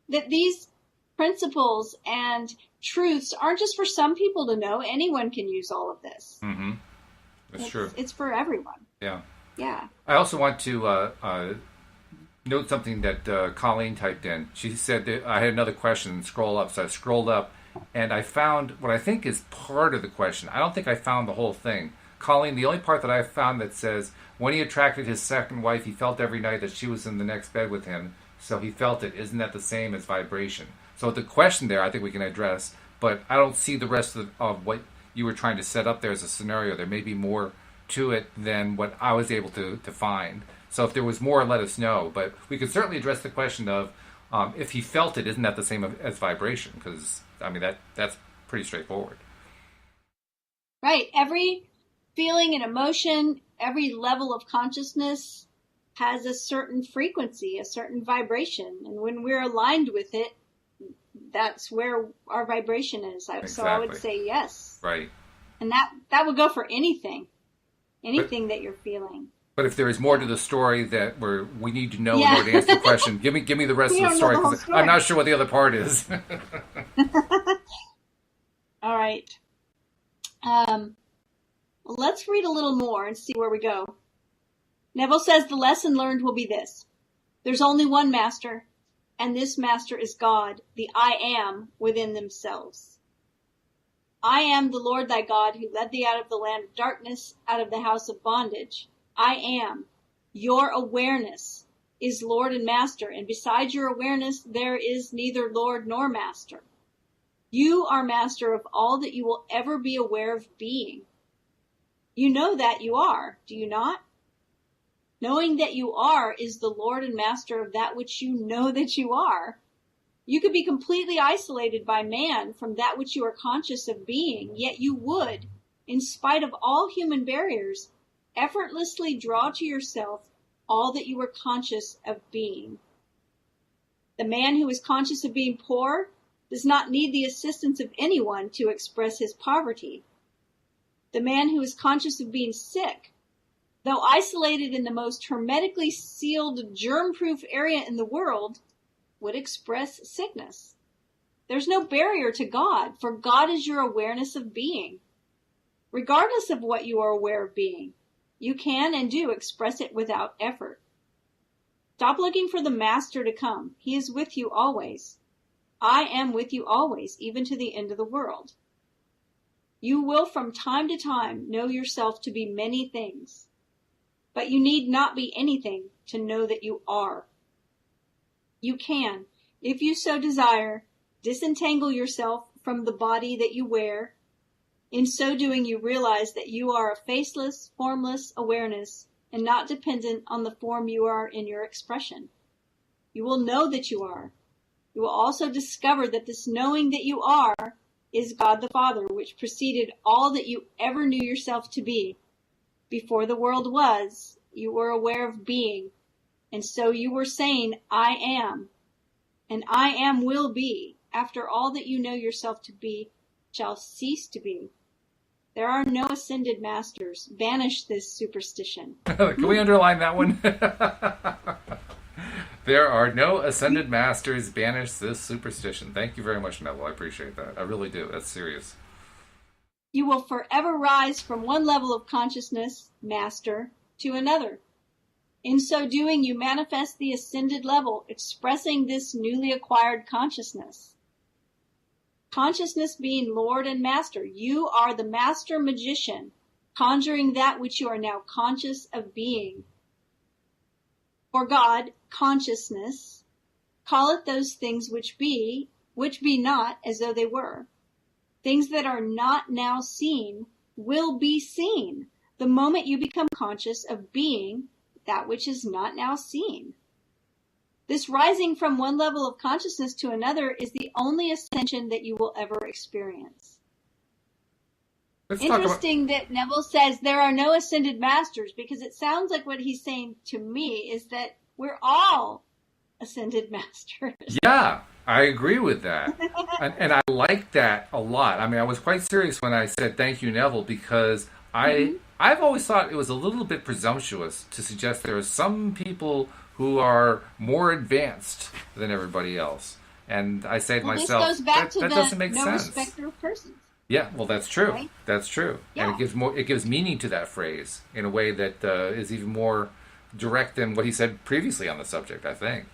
that these principles and truths aren't just for some people to know. Anyone can use all of this. That's true. It's for everyone. Yeah. Yeah. I also want to note something that Colleen typed in. She said that I had another question, scroll up. So I scrolled up and I found what I think is part of the question. I don't think I found the whole thing. Colleen, the only part that I found that says, when he attracted his second wife, he felt every night that she was in the next bed with him. So he felt it. Isn't that the same as vibration? So the question there, I think we can address, but I don't see the rest of what you were trying to set up there as a scenario. There may be more to it than what I was able to find. So if there was more, let us know. But we could certainly address the question of if he felt it, isn't that the same as vibration? Because, I mean, that's pretty straightforward. Right. Every feeling and emotion, every level of consciousness has a certain frequency, a certain vibration. And when we're aligned with it, that's where our vibration is. Exactly. So I would say yes. Right. And that would go for anything that you're feeling. But if there is more to the story that we need to know in order to answer the question, give me the rest of the story, because I'm not sure what the other part is. All right. Let's read a little more and see where we go. Neville says the lesson learned will be this. There's only one master, and this master is God, the I am within themselves. I am the Lord thy God who led thee out of the land of darkness, out of the house of bondage. I am. Your awareness is Lord and Master, and besides your awareness, there is neither Lord nor Master. You are master of all that you will ever be aware of being. You know that you are, do you not? Knowing that you are is the Lord and Master of that which you know that you are. You could be completely isolated by man from that which you are conscious of being, yet you would, in spite of all human barriers, effortlessly draw to yourself all that you were conscious of being. The man who is conscious of being poor does not need the assistance of anyone to express his poverty. The man who is conscious of being sick, though isolated in the most hermetically sealed, germ-proof area in the world, would express sickness. There's no barrier to God, for God is your awareness of being. Regardless of what you are aware of being, you can and do express it without effort. Stop looking for the master to come. He is with you always. I am with you always, even to the end of the world. You will from time to time know yourself to be many things, but you need not be anything to know that you are. You can, if you so desire, disentangle yourself from the body that you wear. In so doing, you realize that you are a faceless, formless awareness and not dependent on the form you are in your expression. You will know that you are. You will also discover that this knowing that you are is God the Father, which preceded all that you ever knew yourself to be. Before the world was, you were aware of being, and so you were saying, I am, and I am will be, after all that you know yourself to be shall cease to be. There are no ascended masters. Banish this superstition. Can we underline that one? There are no ascended masters. Banish this superstition. Thank you very much, Neville. I appreciate that. I really do. That's serious. You will forever rise from one level of consciousness, master, to another. In so doing, you manifest the ascended level, expressing this newly acquired consciousness. Consciousness being Lord and Master, you are the master magician, conjuring that which you are now conscious of being. For God, consciousness, calleth those things which be not as though they were. Things that are not now seen will be seen the moment you become conscious of being that which is not now seen. This rising from one level of consciousness to another is the only ascension that you will ever experience. Interesting that Neville says there are no ascended masters, because it sounds like what he's saying to me is that we're all ascended masters. Yeah, I agree with that. and I like that a lot. I mean, I was quite serious when I said thank you, Neville, because I've always thought it was a little bit presumptuous to suggest there are some people who are more advanced than everybody else. And I say to myself, this goes back that to doesn't make no sense. Respecter of persons. Yeah, well, that's true. Right? That's true. Yeah. And it gives meaning to that phrase in a way that is even more direct than what he said previously on the subject, I think.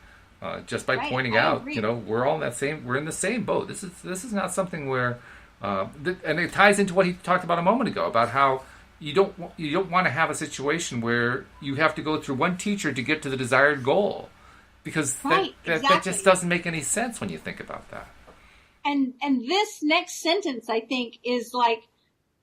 Just by pointing out, agree. we're all we're in the same boat. This is not something where, and it ties into what he talked about a moment ago, about how you don't want to have a situation where you have to go through one teacher to get to the desired goal, because that just doesn't make any sense when you think about that. And this next sentence, I think, is like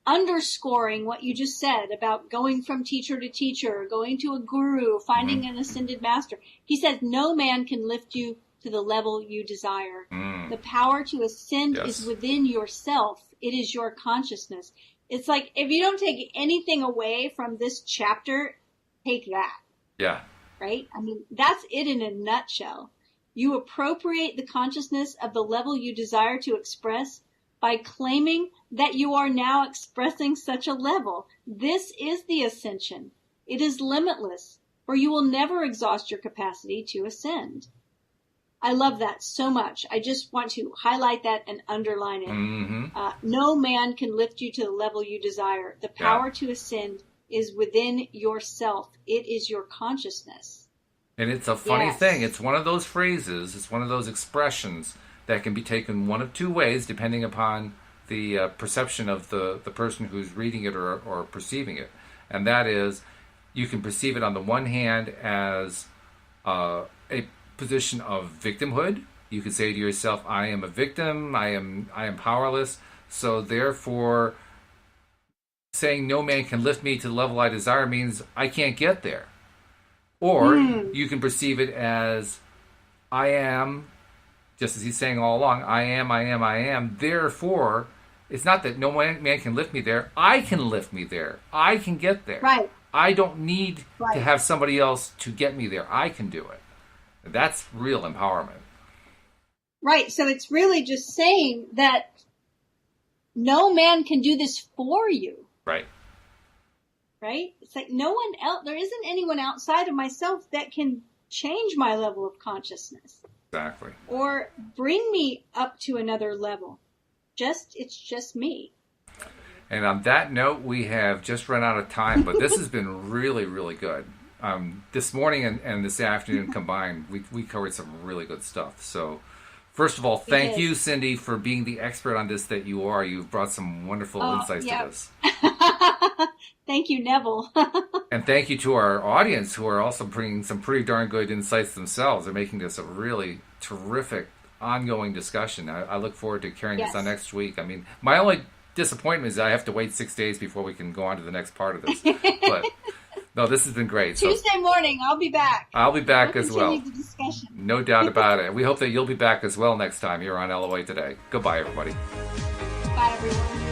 underscoring what you just said about going from teacher to teacher, going to a guru, finding an ascended master. He says, no man can lift you to the level you desire. The power to ascend is within yourself. It is your consciousness. It's like, if you don't take anything away from this chapter, take that. Yeah. Right? I mean, that's it in a nutshell. You appropriate the consciousness of the level you desire to express by claiming that you are now expressing such a level. This is the ascension. It is limitless, for you will never exhaust your capacity to ascend. I love that so much. I just want to highlight that and underline it. No man can lift you to the level you desire. The power to ascend is within yourself. It is your consciousness. And it's a funny thing. It's one of those phrases, it's one of those expressions that can be taken one of two ways, depending upon the perception of the person who's reading it or perceiving it. And that is, you can perceive it on the one hand as a position of victimhood. You can say to yourself, I am a victim, I am powerless, so therefore saying no man can lift me to the level I desire means I can't get there. Or you can perceive it as I am, just as he's saying all along, I am. Therefore, it's not that no man can lift me there. I can lift me there. I can get there. Right. I don't need to have somebody else to get me there. I can do it. That's real empowerment. Right. So it's really just saying that no man can do this for you. Right. Right? It's like no one else, there isn't anyone outside of myself that can change my level of consciousness. Exactly. Or bring me up to another level. It's just me. And on that note, we have just run out of time, but this has been really, really good. This morning and this afternoon combined, we covered some really good stuff. So, first of all, thank you, Cindy, for being the expert on this that you are. You've brought some wonderful insights to this. Thank you, Neville. And thank you to our audience, who are also bringing some pretty darn good insights themselves. They're making this a really terrific ongoing discussion. I look forward to carrying this on next week. I mean, my only disappointment is I have to wait 6 days before we can go on to the next part of this. But no, this has been great. Tuesday morning, I'll be back. I'll be back as well. The discussion. No doubt about it. We hope that you'll be back as well next time here on LOA Today. Goodbye, everybody. Bye, everyone.